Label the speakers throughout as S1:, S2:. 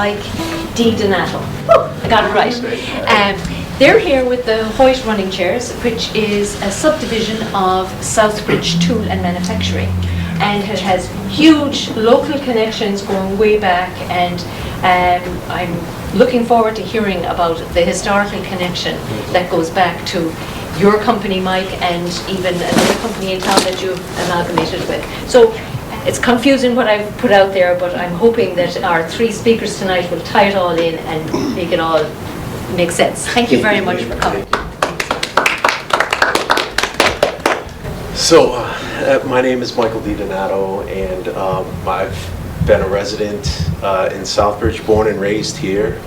S1: Mike DiDonato. Oh, I got it right. They're here with the Hoyt Running Chairs, which is a subdivision of Southbridge Tool and Manufacturing. And it has huge local connections going way back, and I'm looking forward to hearing about the historical connection that goes back to your company, Mike, and even another company in town that you've amalgamated with. So it's confusing what I've put out there, but I'm hoping that our three speakers tonight will tie it all in and make it all make sense. Thank you very much for coming.
S2: So, my name is Michael DiDonato, and I've been a resident in Southbridge, born and raised here.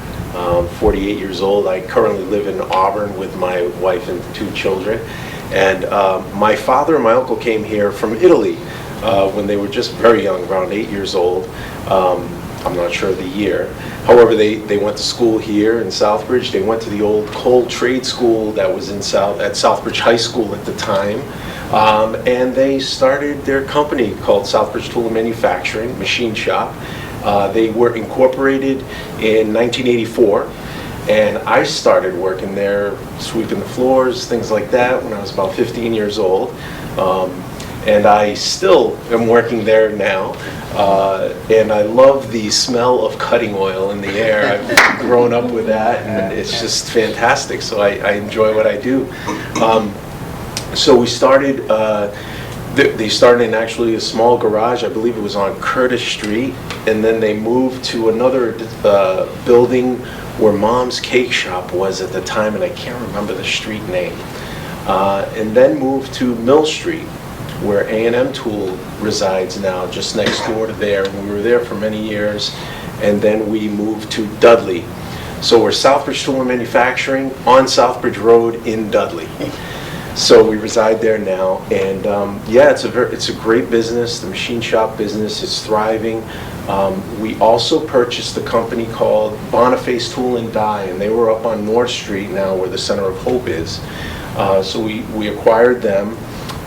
S2: 48 years old. I currently live in Auburn with my wife and 2 children. And my father and my uncle came here from Italy when they were just very young, around 8 years old. I'm not sure of the year. However, they went to school here in Southbridge. They went to the old coal trade school that was at Southbridge High School at the time. And they started their company called Southbridge Tool and Manufacturing, machine shop. They were incorporated in 1984, and I started working there, sweeping the floors, things like that, when I was about 15 years old. And I still am working there now, and I love the smell of cutting oil in the air. I've grown up with that, and it's just fantastic, so I enjoy what I do. So we started, they started in actually a small garage, I believe it was on Curtis Street, and then they moved to another building where Mom's Cake Shop was at the time, and I can't remember the street name. And then moved to Mill Street, where A&M Tool resides now, just next door to there. And we were there for many years, and then we moved to Dudley. So we're Southbridge Tool and Manufacturing on Southbridge Road in Dudley. So we reside there now, and yeah, it's a great business. The machine shop business is thriving. We also purchased a company called Boniface Tool and Die, and they were up on North Street now, where the Center of Hope is. So we acquired them,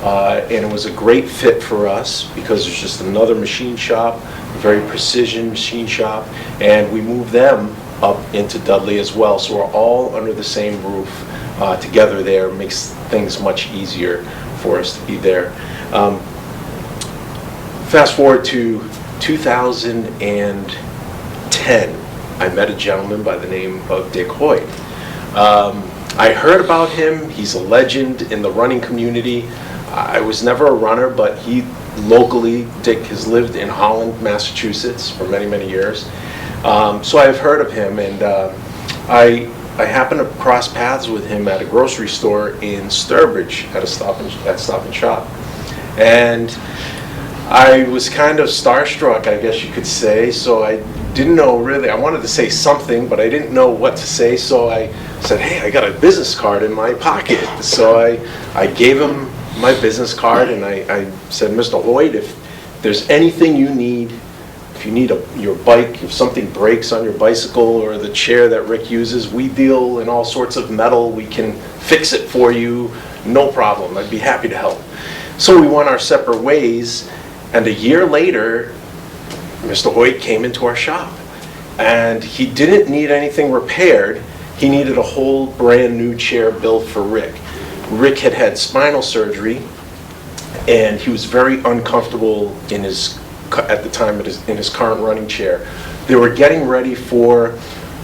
S2: and it was a great fit for us because it's just another machine shop, a very precision machine shop, and we moved them up into Dudley as well. So we're all under the same roof together there. Makes things much easier for us to be there. Fast forward to 2010, I met a gentleman by the name of Dick Hoyt. I heard about him. He's a legend in the running community. I was never a runner, but he locally, Dick has lived in Holland, Massachusetts for many, many years. So I've heard of him, and I happened to cross paths with him at a grocery store in Sturbridge at Stop and Shop. And I was kind of starstruck, I guess you could say, so I didn't know really. I wanted to say something, but I didn't know what to say, so I said, hey, I got a business card in my pocket. So I gave him my business card, and I said, Mr. Hoyt, if there's anything you need, if you need your bike, if something breaks on your bicycle or the chair that Rick uses, we deal in all sorts of metal. We can fix it for you, no problem. I'd be happy to help. So we went our separate ways, and a year later, Mr. Hoyt came into our shop, and he didn't need anything repaired. He needed a whole brand new chair built for Rick. Rick had had spinal surgery, and he was very uncomfortable in at the time in his current running chair. They were getting ready for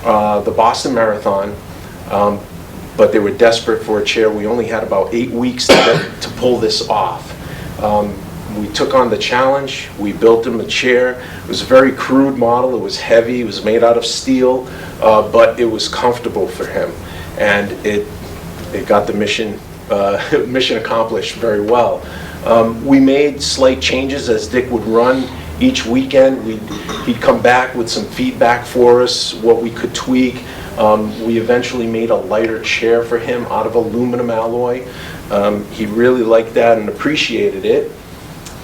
S2: the Boston Marathon, but they were desperate for a chair. We only had about 8 weeks to pull this off. We took on the challenge. We built him a chair. It was a very crude model. It was heavy. It was made out of steel, but it was comfortable for him, and it got the mission accomplished very well. We made slight changes as Dick would run each weekend. He'd come back with some feedback for us, what we could tweak. We eventually made a lighter chair for him out of aluminum alloy. He really liked that and appreciated it.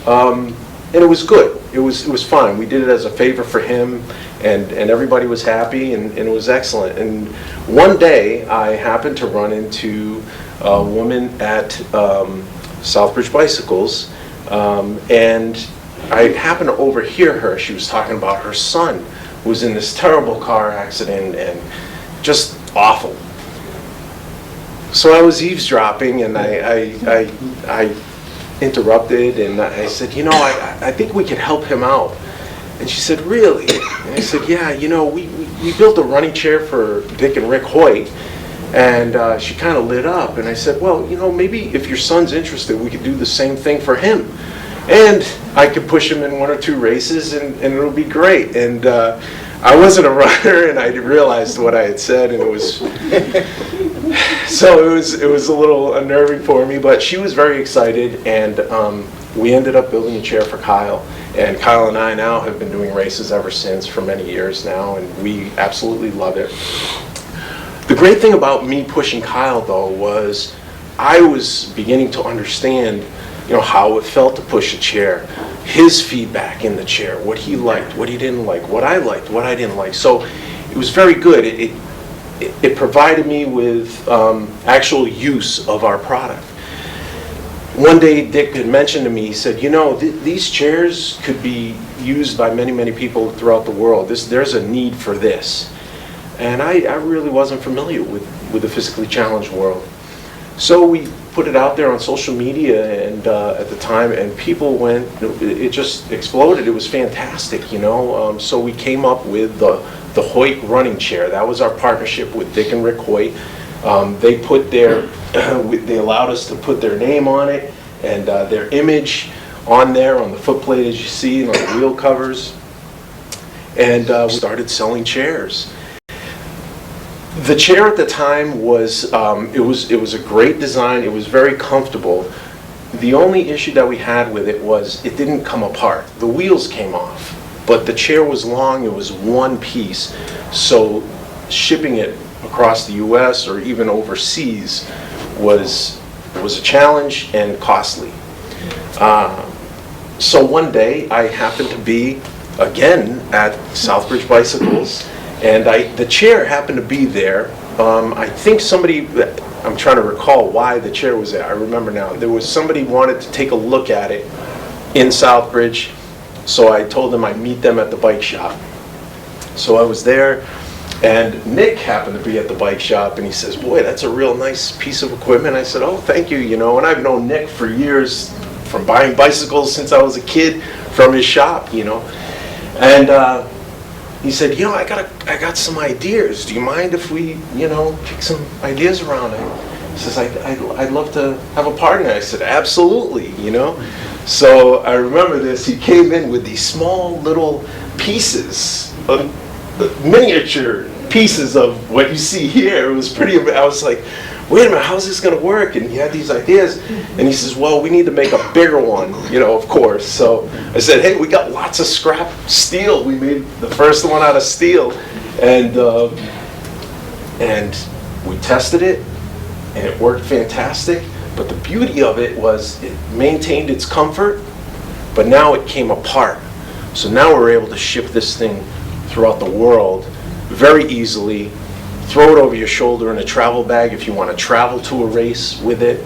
S2: And it was good. It was fine. We did it as a favor for him, and everybody was happy, and it was excellent. And one day I happened to run into a woman at Southbridge Bicycles, and I happened to overhear her. She was talking about her son was in this terrible car accident and just awful. So I was eavesdropping, and I interrupted, and I said, you know, I think we could help him out. And she said, really? And I said, yeah, you know, we built a running chair for Dick and Rick Hoyt. And she kind of lit up, and I said, well, you know, maybe if your son's interested, we could do the same thing for him. And I could push him in 1 or 2 races, and it'll be great. And I wasn't a runner, and I realized what I had said, and it was, so it was a little unnerving for me, but she was very excited, and we ended up building a chair for Kyle. And Kyle and I now have been doing races ever since for many years now, and we absolutely love it. The great thing about me pushing Kyle, though, was I was beginning to understand, you know, how it felt to push a chair, his feedback in the chair, what he liked, what he didn't like, what I liked, what I didn't like. So it was very good. It provided me with actual use of our product. One day, Dick had mentioned to me, he said, you know, these chairs could be used by many, many people throughout the world. There's a need for this. And I really wasn't familiar with the physically challenged world. So we put it out there on social media, and at the time, and people went, it just exploded. It was fantastic, you know. So we came up with the Hoyt Running Chair. That was our partnership with Dick and Rick Hoyt. They put they allowed us to put their name on it and their image on there on the footplate, as you see, and on the wheel covers. And we started selling chairs. The chair at the time was, it was a great design. It was very comfortable. The only issue that we had with it was it didn't come apart. The wheels came off, but the chair was long. It was one piece, so shipping it across the U.S. or even overseas was a challenge and costly. So one day I happened to be again at Southbridge Bicycles. And the chair happened to be there. I think somebody, I'm trying to recall why the chair was there. I remember now. There was somebody wanted to take a look at it in Southbridge. So I told them I'd meet them at the bike shop. So I was there, and Nick happened to be at the bike shop, and he says, boy, that's a real nice piece of equipment. I said, oh, thank you, you know. And I've known Nick for years, from buying bicycles since I was a kid, from his shop, you know. And he said, you know, I got some ideas. Do you mind if we, you know, kick some ideas around? He says, I'd love to have a partner. I said, absolutely, you know. So I remember this. He came in with these small little pieces, miniature pieces of what you see here. It was pretty, I was like, wait a minute, how's this going to work? And he had these ideas, and he says, well, we need to make a bigger one, you know, of course. So I said, hey, we got lots of scrap steel. We made the first one out of steel, and we tested it, and it worked fantastic. But the beauty of it was it maintained its comfort, but now it came apart. So now we're able to ship this thing throughout the world very easily. Throw it over your shoulder in a travel bag if you want to travel to a race with it.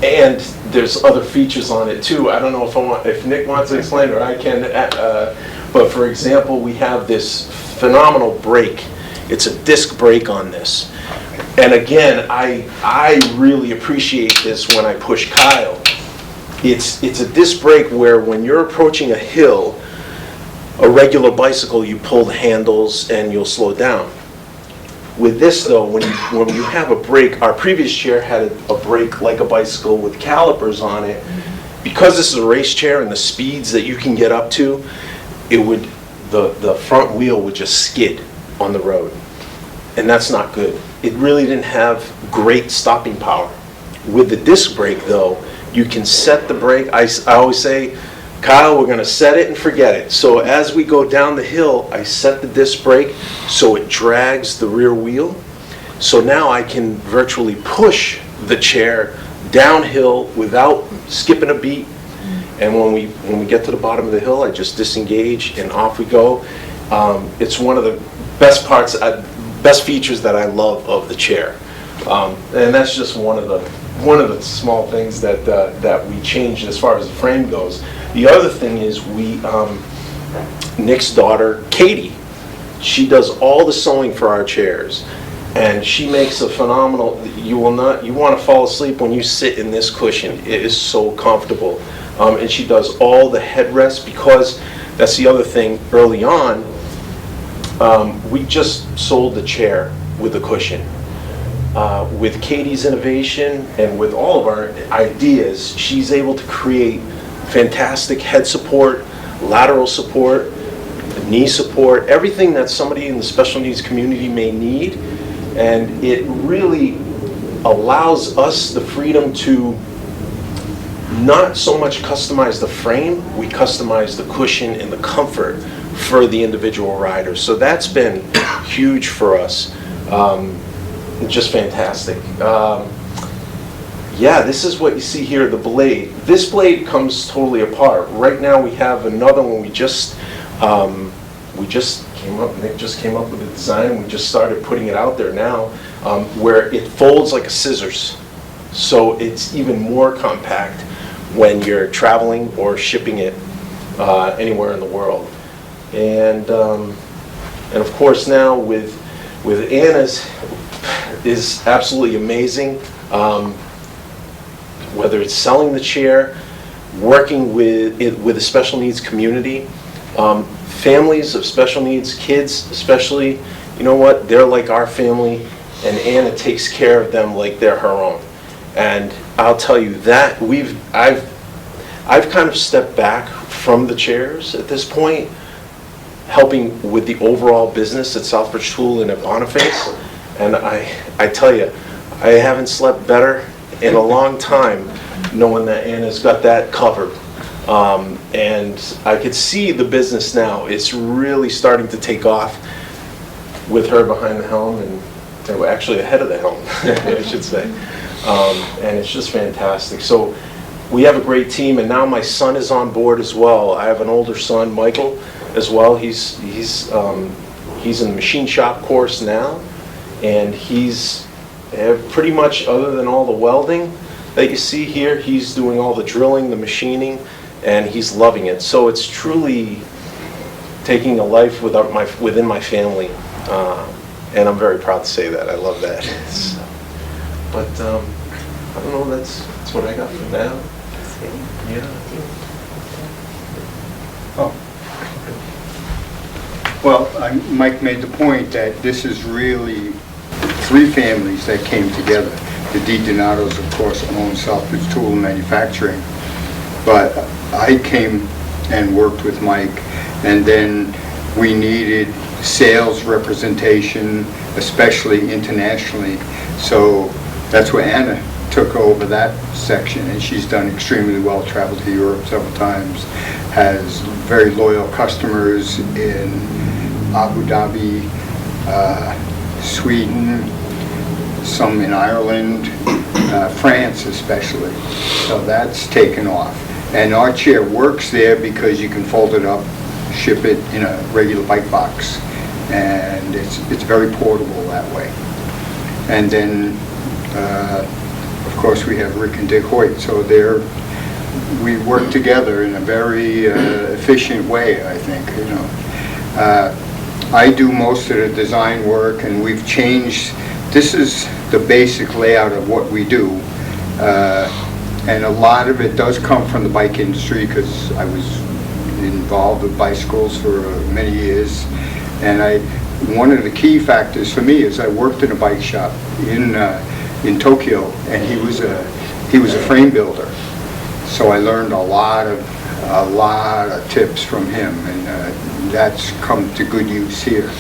S2: And there's other features on it too. I don't know if Nick wants to explain or I can. But for example, we have this phenomenal brake. It's a disc brake on this. And again, I really appreciate this when I push Kyle. It's a disc brake where when you're approaching a hill, a regular bicycle, you pull the handles and you'll slow down. With this though, when you have a brake, our previous chair had a brake like a bicycle with calipers on it. Because this is a race chair and the speeds that you can get up to, the front wheel would just skid on the road. And that's not good. It really didn't have great stopping power. With the disc brake though, you can set the brake. I always say, Kyle, we're going to set it and forget it. So as we go down the hill, I set the disc brake so it drags the rear wheel. So now I can virtually push the chair downhill without skipping a beat. And when we get to the bottom of the hill, I just disengage and off we go. It's one of the best features that I love of the chair. And that's just one of the small things that we changed as far as the frame goes. The other thing is Nick's daughter, Katie. She does all the sewing for our chairs, and she makes a phenomenal, you want to fall asleep when you sit in this cushion. It is so comfortable. And she does all the headrests, because that's the other thing early on. We just sold the chair with the cushion. With Katie's innovation and with all of our ideas, she's able to create fantastic head support, lateral support, knee support, everything that somebody in the special needs community may need. And it really allows us the freedom to not so much customize the frame, we customize the cushion and the comfort for the individual rider. So that's been huge for us. Just fantastic. Yeah, this is what you see here, the blade. This blade comes totally apart. Right now we have another one. We just came up, Nick just came up with a design. We just started putting it out there now, where it folds like a scissors. So it's even more compact when you're traveling or shipping it anywhere in the world. And of course now with Anna's is absolutely amazing. Whether it's selling the chair, working with the special needs community, families of special needs, kids especially, you know what, they're like our family, and Anna takes care of them like they're her own. And I'll tell you that I've kind of stepped back from the chairs at this point, helping with the overall business at Southbridge Tool and at Boniface. And I tell you, I haven't slept better in a long time, knowing that Anna's got that covered. And I could see the business now. It's really starting to take off with her behind the helm, and actually ahead of the helm, I should say. And it's just fantastic. So we have a great team, and now my son is on board as well. I have an older son, Michael, as well. He's in the machine shop course now, and he's pretty much, other than all the welding that you see here, he's doing all the drilling, the machining, and he's loving it. So it's truly taking a life within my family, and I'm very proud to say that. I love that. But I don't know, that's what I got for now. Yeah.
S3: Oh. Well, Mike made the point that this is really three families that came together. The DiDonatos, of course, own Southbridge Tool Manufacturing, but I came and worked with Mike, and then we needed sales representation, especially internationally. So that's where Anna took over that section, and she's done extremely well, traveled to Europe several times, has very loyal customers in Abu Dhabi, Sweden, some in Ireland, France especially. So that's taken off. And our chair works there because you can fold it up, ship it in a regular bike box, and it's very portable that way. And then of course we have Rick and Dick Hoyt, so we work together in a very efficient way, I think. You know, I do most of the design work, and we've changed. This is the basic layout of what we do, and a lot of it does come from the bike industry, because I was involved with bicycles for many years. And one of the key factors for me is I worked in a bike shop in Tokyo, and he was a frame builder. So I learned a lot of tips from him, and that's come to good use here.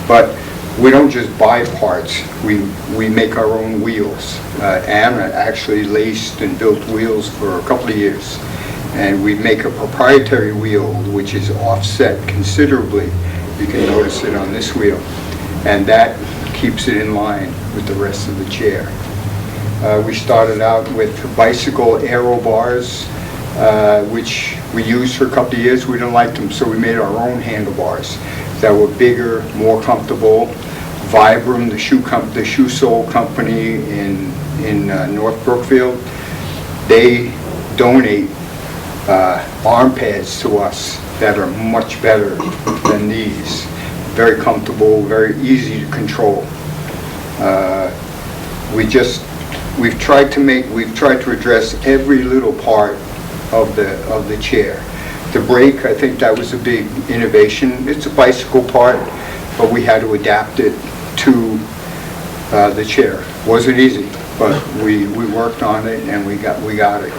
S3: But we don't just buy parts, we make our own wheels. Anna actually laced and built wheels for a couple of years, and we make a proprietary wheel which is offset considerably. You can notice it on this wheel, and that keeps it in line with the rest of the chair. We started out with bicycle aero bars, which we used for a couple of years. We didn't like them, so we made our own handlebars that were bigger, more comfortable. Vibram, the shoe sole company in North Brookfield, they donate arm pads to us that are much better than these. Very comfortable, very easy to control. We've tried to address every little part of the chair. The brake, I think that was a big innovation. It's a bicycle part, but we had to adapt it to the chair. Wasn't easy, but we worked on it and we got it.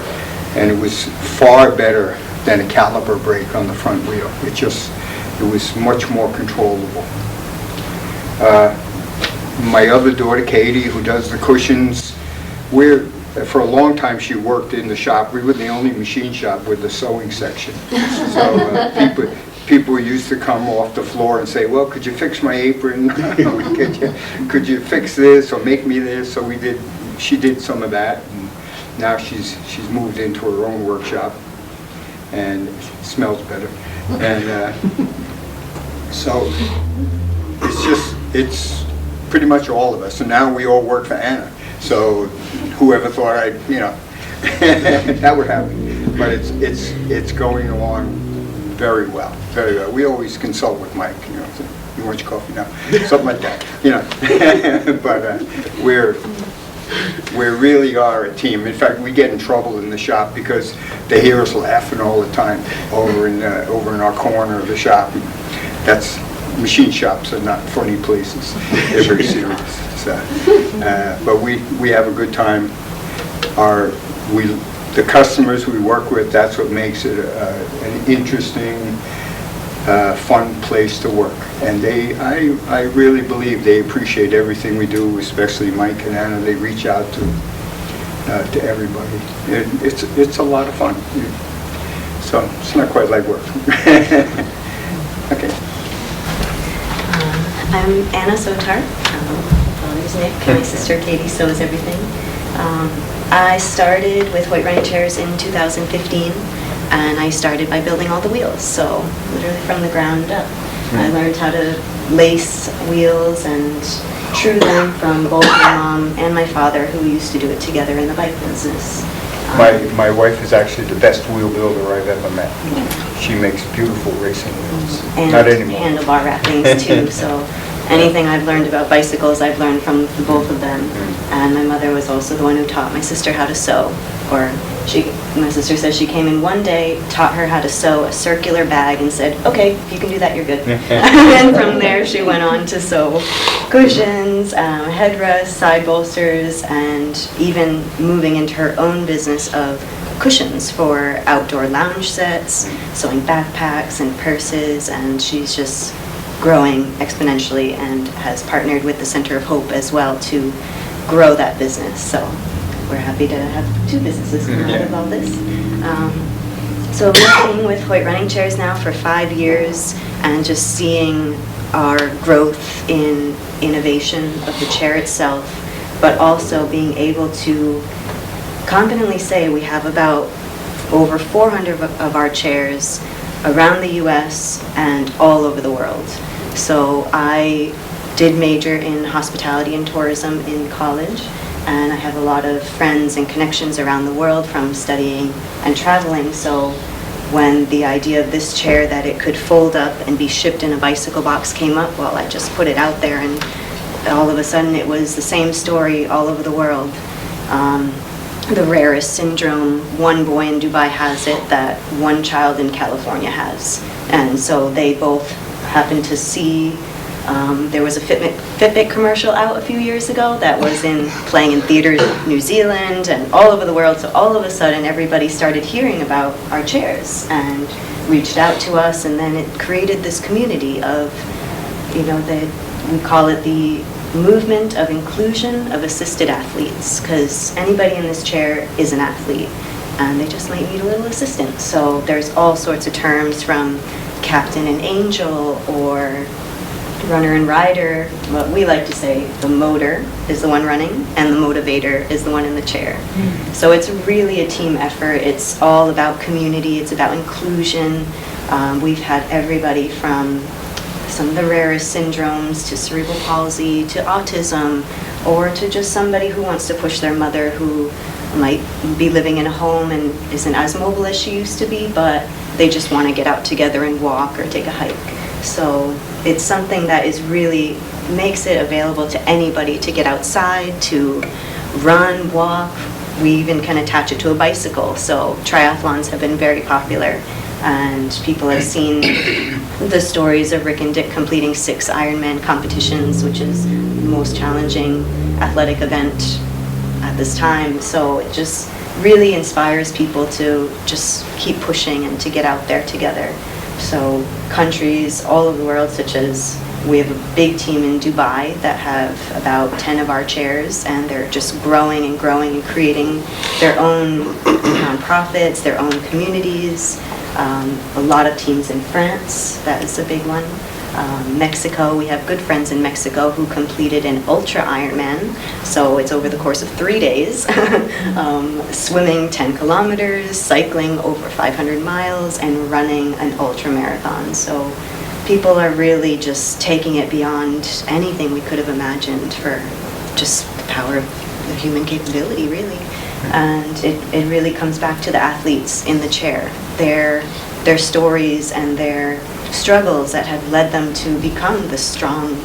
S3: And it was far better than a caliper brake on the front wheel. It was much more controllable. My other daughter, Katie, who does the cushions, for a long time she worked in the shop. We were the only machine shop with the sewing section. So people used to come off the floor and say, well, could you fix my apron? Could you fix this or make me this? So she did some of that. And now she's moved into her own workshop and it smells better. And so it's pretty much all of us. And now we all work for Anna. So whoever thought that would happen. But it's going along very well, very well. We always consult with Mike, say, you want your coffee now? Something like that, But we really are a team. In fact, we get in trouble in the shop because they hear us laughing all the time over in our corner of the shop. Machine shops are not funny places. They're very serious. So, but we have a good time. The customers we work with, that's what makes it an interesting, fun place to work. And I really believe they appreciate everything we do, especially Mike and Anna. They reach out to everybody. It's a lot of fun. So it's not quite like work. Okay.
S4: I'm Anna Sotar. Father's Nick. My sister Katie sews everything. I started with Hoyt Running Chairs in 2015, and I started by building all the wheels, so literally from the ground up. I learned how to lace wheels and true them from both my mom and my father, who used to do it together in the bike business.
S3: My wife is actually the best wheel builder I've ever met. She makes beautiful racing wheels.
S4: And
S3: not anymore.
S4: Handlebar wrappings too. So anything I've learned about bicycles, I've learned from the both of them. And my mother was also the one who taught my sister how to sew. My sister says she came in one day, taught her how to sew a circular bag, and said, "Okay, if you can do that, you're good." And from there, she went on to sew cushions, headrests, side bolsters, and even moving into her own business of cushions for outdoor lounge sets, sewing backpacks and purses, and she's just growing exponentially and has partnered with the Center of Hope as well to grow that business. So we're happy to have two businesses come out of all this. So we've been with Hoyt Running Chairs now for 5 years, and just seeing our growth in innovation of the chair itself, but also being able to confidently say we have about over 400 of our chairs around the US and all over the world. So I did major in hospitality and tourism in college, and I have a lot of friends and connections around the world from studying and traveling. So when the idea of this chair, that it could fold up and be shipped in a bicycle box, came up, well, I just put it out there, and all of a sudden it was the same story all over the world. The rarest syndrome, one boy in Dubai has it that one child in California has. And so they both happened to see, there was a Fitbit commercial out a few years ago that was playing in theaters in New Zealand and all over the world. So all of a sudden everybody started hearing about our chairs and reached out to us, and then it created this community of, we call it the movement of inclusion of assisted athletes, because anybody in this chair is an athlete and they just might need a little assistance. So there's all sorts of terms from captain and angel, or runner and rider. What we like to say, the motor is the one running and the motivator is the one in the chair. So it's really a team effort. It's all about community. It's about inclusion. We've had everybody from some of the rarest syndromes to cerebral palsy to autism, or to just somebody who wants to push their mother who might be living in a home and isn't as mobile as she used to be, but they just want to get out together and walk or take a hike. So it's something that is really makes it available to anybody to get outside, to run, walk. We even can attach it to a bicycle. So triathlons have been very popular, and people have seen the stories of Rick and Dick completing 6 Ironman competitions, which is the most challenging athletic event at this time. So it just really inspires people to just keep pushing and to get out there together. So countries all over the world, such as we have a big team in Dubai that have about 10 of our chairs, and they're just growing and growing and creating their own nonprofits, their own communities. A lot of teams in France, that is a big one. Mexico, we have good friends in Mexico who completed an ultra Ironman, so it's over the course of 3 days, swimming 10 kilometers, cycling over 500 miles, and running an ultra marathon. So people are really just taking it beyond anything we could have imagined for just the power of the human capability, really. And it really comes back to the athletes in the chair, their stories and their struggles that have led them to become the strong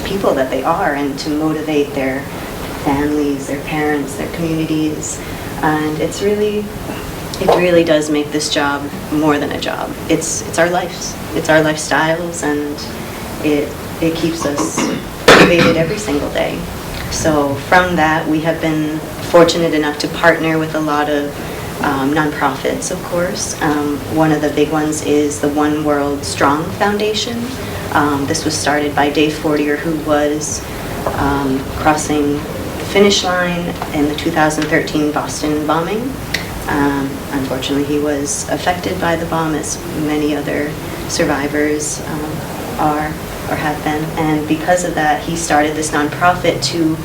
S4: people that they are, and to motivate their families, their parents, their communities. And it really does make this job more than a job. It's our lives, it's our lifestyles, and it keeps us motivated every single day. So from that, we have been fortunate enough to partner with a lot of nonprofits, of course. One of the big ones is the One World Strong Foundation. This was started by Dave Fortier, who was crossing the finish line in the 2013 Boston bombing. Unfortunately, he was affected by the bomb, as many other survivors are or have been. And because of that, he started this nonprofit to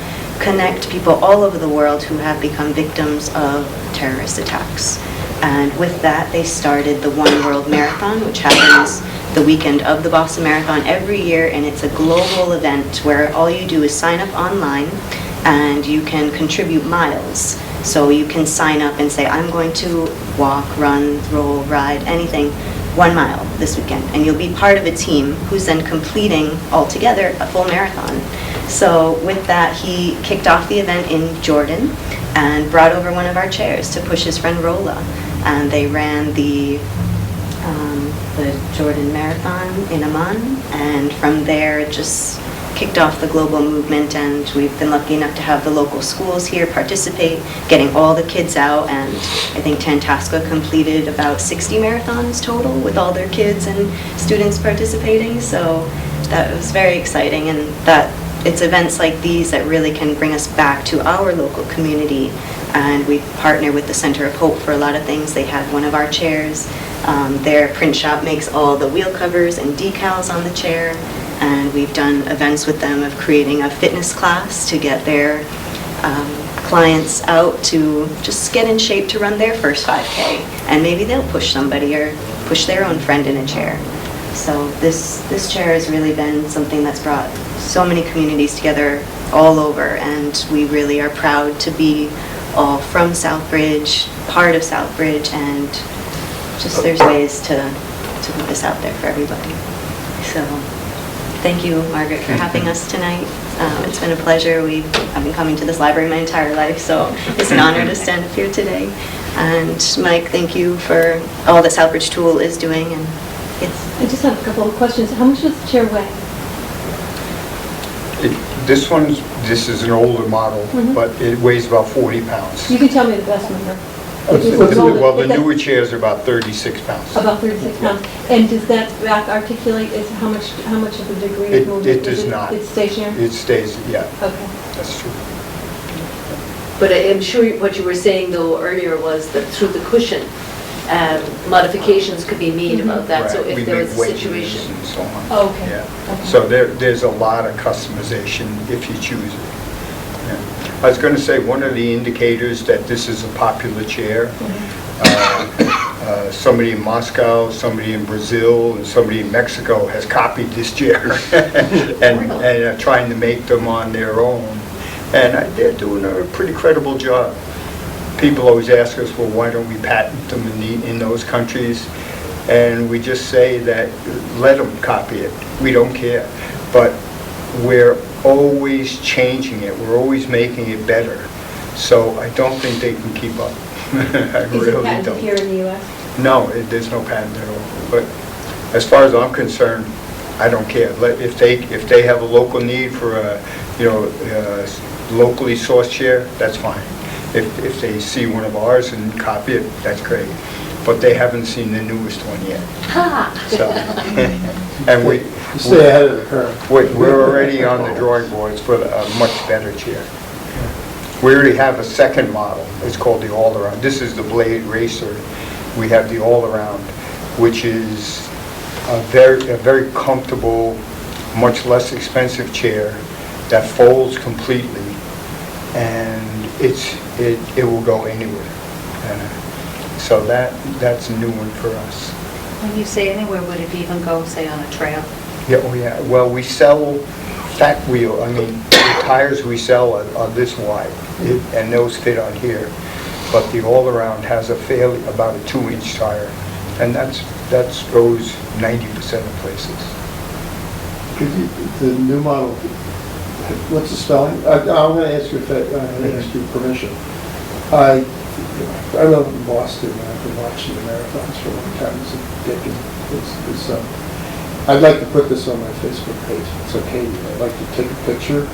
S4: connect people all over the world who have become victims of terrorist attacks. And with that, they started the One World Marathon, which happens the weekend of the Boston Marathon every year, and it's a global event where all you do is sign up online, and you can contribute miles. So you can sign up and say, I'm going to walk, run, roll, ride, anything, 1 mile this weekend. And you'll be part of a team who's then completing altogether a full marathon. So with that, he kicked off the event in Jordan and brought over one of our chairs to push his friend Rola. And they ran the Jordan Marathon in Amman. And from there, it just kicked off the global movement, and we've been lucky enough to have the local schools here participate, getting all the kids out, and I think Tantasca completed about 60 marathons total with all their kids and students participating, so that was very exciting, and that it's events like these that really can bring us back to our local community. And we partner with the Center of Hope for a lot of things. They have one of our chairs. Their print shop makes all the wheel covers and decals on the chair. And we've done events with them of creating a fitness class to get their clients out to just get in shape to run their first 5K. And maybe they'll push somebody or push their own friend in a chair. So this chair has really been something that's brought so many communities together all over, and we really are proud to be all from Southbridge, part of Southbridge, and just there's ways to put this out there for everybody. So thank you, Margaret, for having us tonight. It's been a pleasure. I've been coming to this library my entire life, so it's an honor to stand up here today. And Mike, thank you for all that Southbridge Tool is doing. And
S5: I just have a couple of questions. How much does the chair weigh?
S3: This is an older model, but it weighs about 40 pounds.
S5: You can tell me the best number.
S3: Well, the newer chairs are about 36 pounds.
S5: About 36 pounds. And does that back articulate how much of a degree of movement?
S3: It does not.
S5: It's stationary?
S3: It stays, yeah.
S5: Okay.
S3: That's true.
S6: But I'm sure what you were saying though earlier was that through the cushion, modifications could be made about that. So
S3: Right.
S6: if there was a situation.
S3: And so on.
S5: Oh, okay.
S3: Yeah.
S5: Okay.
S3: So there's a lot of customization if you choose it. Yeah. I was going to say, one of the indicators that this is a popular chair, somebody in Moscow, somebody in Brazil, and somebody in Mexico has copied this chair and are trying to make them on their own. And they're doing a pretty credible job. People always ask us, well, why don't we patent them in those countries? and we just say that, let them copy it, we don't care. But we're always changing it, we're always making it better. So I don't think they can keep up. I
S5: Is it
S3: really
S5: patented
S3: don't.
S5: here in the US?
S3: No, there's no patent at all. But as far as I'm concerned, I don't care. If they have a local need for a, locally sourced chair, that's fine. If they see one of ours and copy it, that's great. But they haven't seen the newest one yet. So, and we
S7: Stay ahead of the curve.
S3: we're already on the drawing boards for a much better chair. We already have a second model. It's called the all-around. This is the Blade Racer. We have the all-around, which is a very comfortable, much less expensive chair that folds completely, and it will go anywhere. So that's a new one for us.
S8: When you say anywhere, would it even go, say, on a trail?
S3: Yeah, oh yeah. Well, we sell fat wheel. I mean, the tires we sell are this wide, and those fit on here. But the all-around has about a 2-inch tire, and that goes 90% of places.
S7: The new model, what's the spelling? I'm going to ask you permission. I live in Boston, and I've been watching the marathons for a long time. It's ridiculous. I'd like to put this on my Facebook page. It's okay. I'd like to take a picture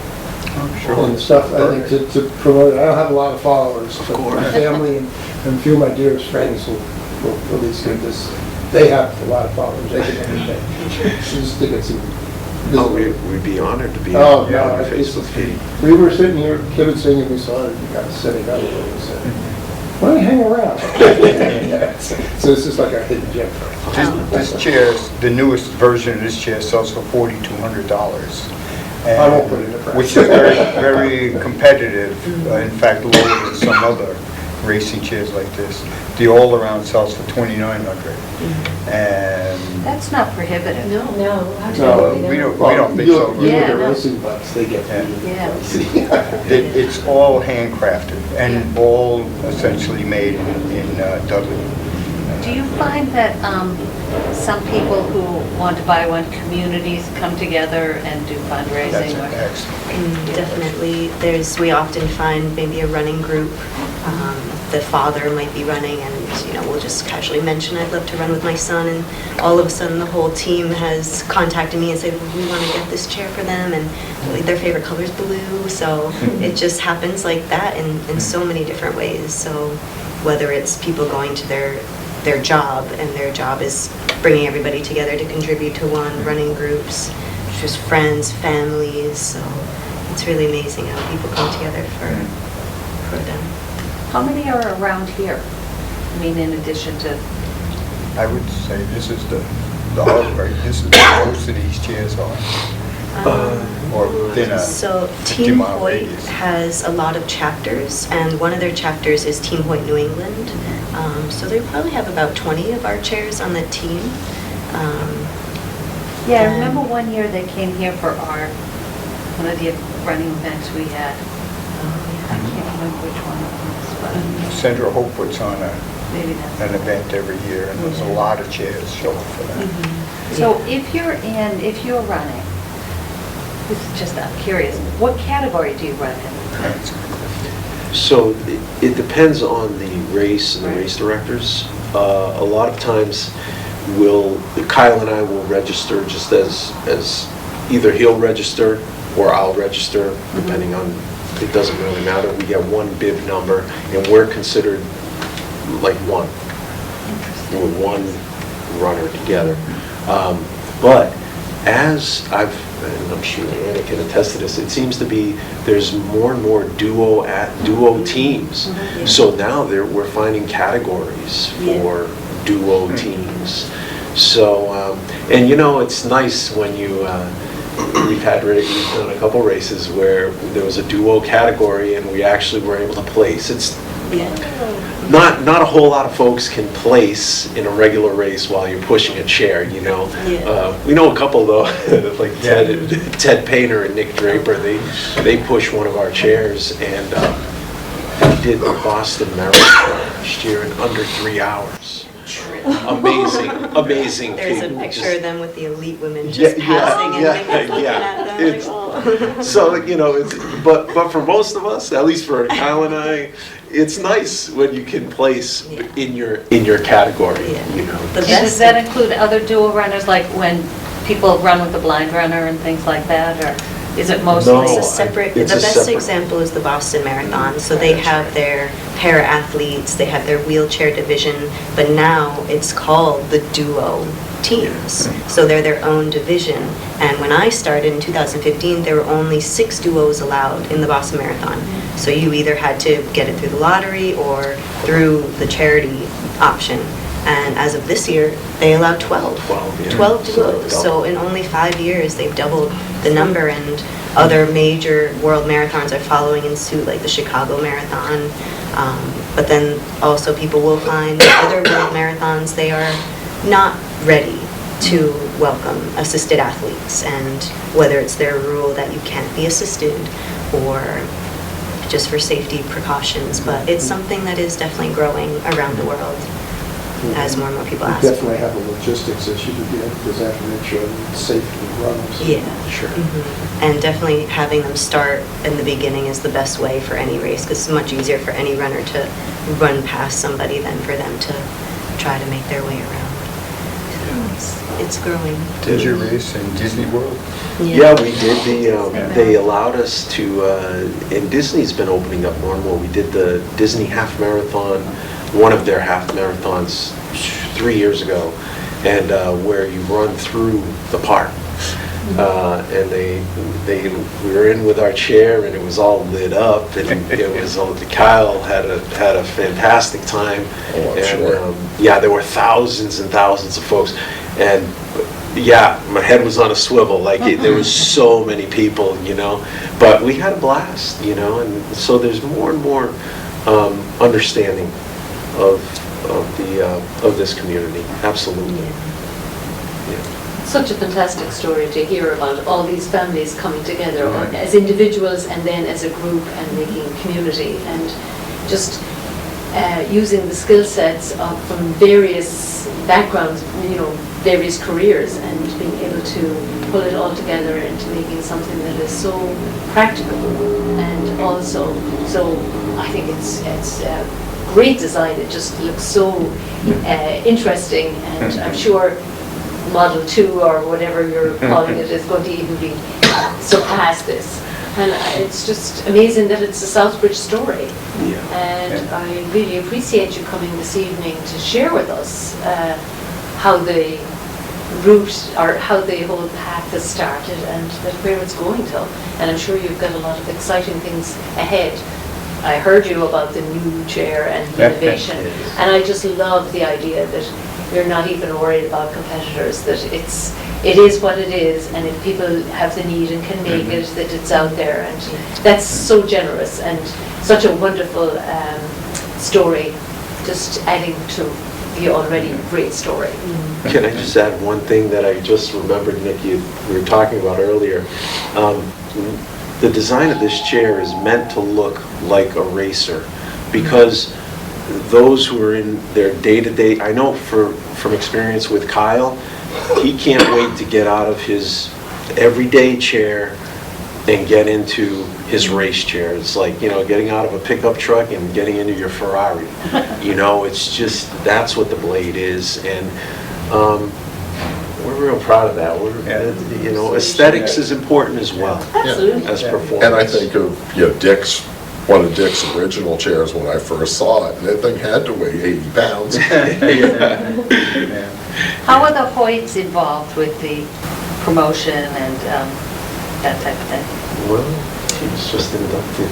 S7: and stuff. I think to promote it. I don't have a lot of followers, but my family and a few of my dearest friends will at least get this. They have a lot of followers. They can anything. I just think it's
S2: We'd be honored to be
S7: Oh,
S2: on
S7: no,
S2: your Facebook page.
S7: we were sitting here kibitzing and we saw it and got setting up and said, why don't you hang around? So it's just like our hidden gem.
S3: This chair, the newest version of this chair sells for $4,200.
S7: I won't put it in the price.
S3: Which is very competitive, in fact, lower than some other racing chairs like this. The all-around sells for $2,900. And
S8: That's not prohibitive.
S6: No.
S5: No,
S3: no,
S5: absolutely
S3: we
S5: not.
S3: don't think so.
S7: You look
S8: Yeah,
S7: at
S8: no.
S7: racing bikes, they get
S8: Yeah.
S3: It's all handcrafted and all essentially made in Dudley.
S8: Do you find that some people who want to buy one, communities come together and do
S3: That's
S8: fundraising? or-
S3: excellent.
S4: Definitely, we often find maybe a running group. The father might be running and, we'll just casually mention, I'd love to run with my son, and all of a sudden the whole team has contacted me and said, well, we want to get this chair for them, and their favorite color is blue, so it just happens like that in so many different ways. So whether it's people going to their job, and their job is bringing everybody together to contribute to one, running groups, just friends, families, so it's really amazing how people come together for them.
S8: How many are around here? I mean, in addition to,
S3: I would say this is the hub, right? This is where most of these chairs are. Or within a
S4: So Team
S3: 50-mile
S4: Hoyt
S3: radius.
S4: has a lot of chapters, and one of their chapters is Team Hoyt New England. So they probably have about 20 of our chairs on that team.
S8: yeah, I remember one year they came here for one of the running events we had. I can't remember which one it was, but
S3: Sandra Hope puts on
S8: maybe that's.
S3: an event every year, and there's a lot of chairs show up for that.
S8: So if you're running, this is just, I'm curious, what category do you run in?
S3: That's a good question.
S2: So it depends on the race and the race directors. A lot of times, Kyle and I will register just as either he'll register or I'll register, depending on, it doesn't really matter. We get one bib number, and we're considered like one. We're one runner together. But as and I'm sure Anna can attest to this, it seems to be there's more and more duo teams. So now we're finding categories for duo teams. So, and it's nice when we've done a couple races where there was a duo category and we actually were able to place. It's not a whole lot of folks can place in a regular race while you're pushing a chair, we know a couple though, like Ted Painter and Nick Draper, they push one of our chairs, and he did the Boston Marathon last year in under 3 hours. amazing
S4: There's a
S2: people.
S4: picture of them with the elite women just
S2: Yeah,
S4: passing and
S2: yeah,
S4: Nick is looking
S2: yeah.
S4: at them
S2: It's-
S4: like, oh.
S2: So, you know, but for most of us, at least for Kyle and I, it's nice when you can place
S4: Yeah.
S2: in your category,
S4: Yeah.
S2: you know.
S4: The
S8: And
S4: best
S8: does that include other dual runners, like when people run with the blind runner and things like that, or is it mostly?
S2: No,
S4: It's a separate, the
S2: it's a
S4: best
S2: separate-
S4: example is the Boston Marathon. So they have their para-athletes, they have their wheelchair division, but now it's called the duo teams. So they're their own division. And when I started in 2015, there were only 6 duos allowed in the Boston Marathon. So you either had to get it through the lottery or through the charity option. And as of this year, they allow 12.
S2: 12, yeah.
S4: 12
S2: So
S4: duos. So
S2: double.
S4: in only 5 years, they've doubled the number, and other major world marathons are following in suit, like the Chicago Marathon. But then also people will find that other world marathons, they are not ready to welcome assisted athletes, and whether it's their rule that you can't be assisted or just for safety precautions, but it's something that is definitely growing around the world as more and more people
S7: We
S4: ask.
S7: definitely have a logistics issue to deal with, because they have to make sure that it's safe for the runners.
S4: Yeah.
S2: Sure.
S4: And definitely having them start in the beginning is the best way for any race, because it's much easier for any runner to run past somebody than for them to try to make their way around. It's growing.
S3: Did you race in Disney World?
S2: Yeah, we did they allowed us to, and Disney's been opening up more and more. We did the Disney Half Marathon, one of their half marathons 3 years ago, and where you run through the park. And we were in with our chair, and it was all lit up, and it was Kyle had a fantastic time.
S9: Oh, I'm
S2: And,
S9: sure.
S2: yeah, there were thousands and thousands of folks, and yeah, my head was on a swivel. Like there was so many people, you know, but we had a blast, you know, and so there's more and more understanding of this community. Absolutely. Yeah.
S6: Such a fantastic story to hear about all these families coming together
S3: Right.
S6: as individuals and then as a group and making community, and just using the skill sets from various backgrounds, you know, various careers, and being able to pull it all together into making something that is so practical, and also so I think it's great design. It just looks so interesting, and I'm sure Model 2 or whatever you're calling it is going to even be surpass this. And it's just amazing that it's a Southbridge story.
S2: Yeah.
S6: And I really appreciate you coming this evening to share with us how the route or how the whole path has started and where it's going to. And I'm sure you've got a lot of exciting things ahead. I heard you about the new chair and the innovation, and I just love the idea that you're not even worried about competitors, that it is what it is, and if people have the need and can make it, that it's out there, and that's so generous and such a wonderful story, just adding to the already great story.
S2: Can I just add one thing that I just remembered, Nick, we were talking about earlier? The design of this chair is meant to look like a racer, because those who are in their day-to-day, I know from experience with Kyle, he can't wait to get out of his everyday chair and get into his race chair. It's like, you know, getting out of a pickup truck and getting into your Ferrari. You know, it's just, that's what the Blade is. And we're real proud of that. You know, aesthetics is important as well
S6: Absolutely.
S2: as performance.
S9: And I think of, you know, one of Dick's original chairs when I first saw it, and that thing had to weigh 80 pounds.
S8: How are the Hoyts involved with the promotion and that type of thing?
S2: Well, he was just inducted.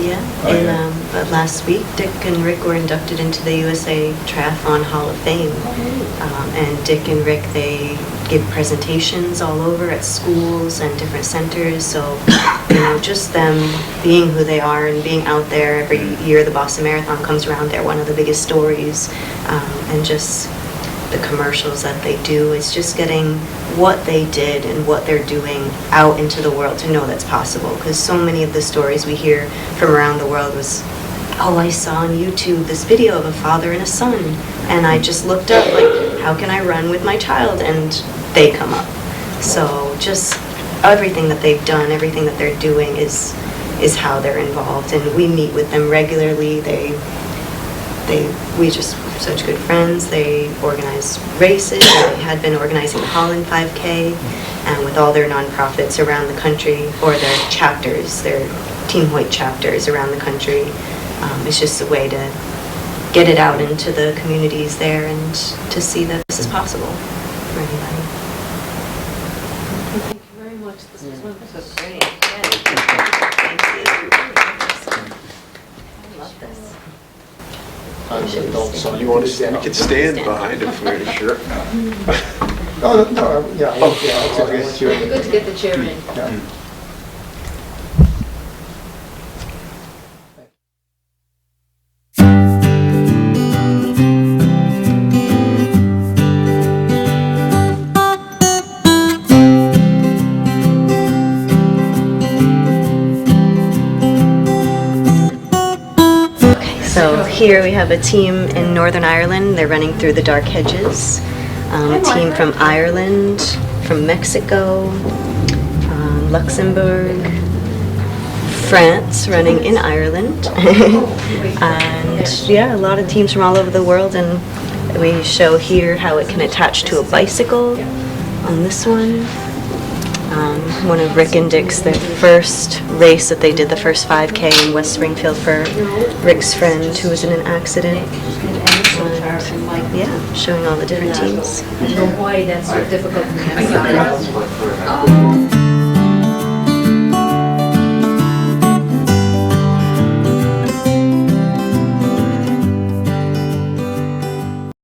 S4: Yeah, and last week, Dick and Rick were inducted into the USA Triathlon Hall of Fame. And Dick and Rick, they give presentations all over at schools and different centers. So, you know, just them being who they are and being out there every year, the Boston Marathon comes around, they're one of the biggest stories. And just the commercials that they do, it's just getting what they did and what they're doing out into the world to know that's possible, because so many of the stories we hear from around the world was, oh, I saw on YouTube this video of a father and a son, and I just looked up, like, how can I run with my child? And they come up. So just everything that they've done, everything that they're doing is how they're involved, and we meet with them regularly. We just such good friends. They organize races. They had been organizing the Holland 5K, and with all their nonprofits around the country, or their chapters, their Team Hoyt chapters around the country. It's just a way to get it out into the communities there and to see that this is possible for anybody.
S6: Thank you very much. This was wonderful.
S4: Great. Thank you. I love this.
S2: So you want to stand? We can stand behind him for sure.
S7: Oh, no, yeah,
S2: Oh,
S7: that's a good
S6: It'd be good to get the chair in.
S7: Yeah.
S4: So here we have a team in Northern Ireland. They're running through the dark hedges. A team from Ireland, from Mexico, Luxembourg, France, running in Ireland. And yeah, a lot of teams from all over the world. And we show here how it can attach to a bicycle on this one. One of Rick and Dick's, their first race that they did, the first 5K in West Springfield for Rick's friend who was in an accident. Yeah, showing all the different teams.
S6: I don't know why that's so difficult for me.